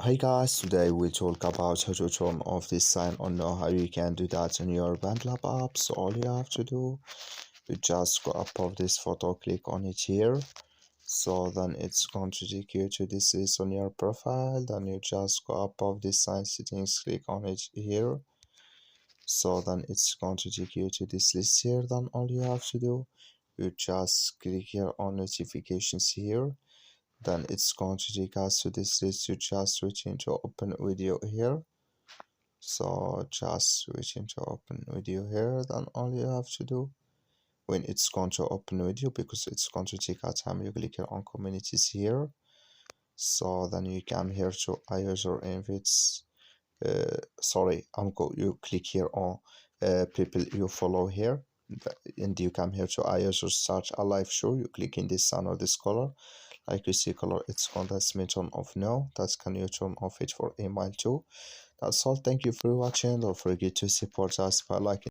Hi guys, today we'll talk about how to turn off this sign on know how you can do that in your BandLab app. So all you have to do, you just go up of this photo, click on it here. So then it's going to take you to this list on your profile. Then you just go up of this sign settings, click on it here. So then it's going to take you to this list here. Then all you have to do, you just click here on notifications here. Then it's going to take us to this list. You just switch into open video here. So just switch into open video here. Then all you have to do, when it's going to open video, because it's going to take our time, you click here on communities here. So then you come here to iuser invites. You click here on people you follow here, and you come here to iuser start a live show. You click in this sun or this color, like you see color, it's on that's me turn off now. That's can you turn off it for email too. That's all. Thank you for watching. Don't forget to support us by liking.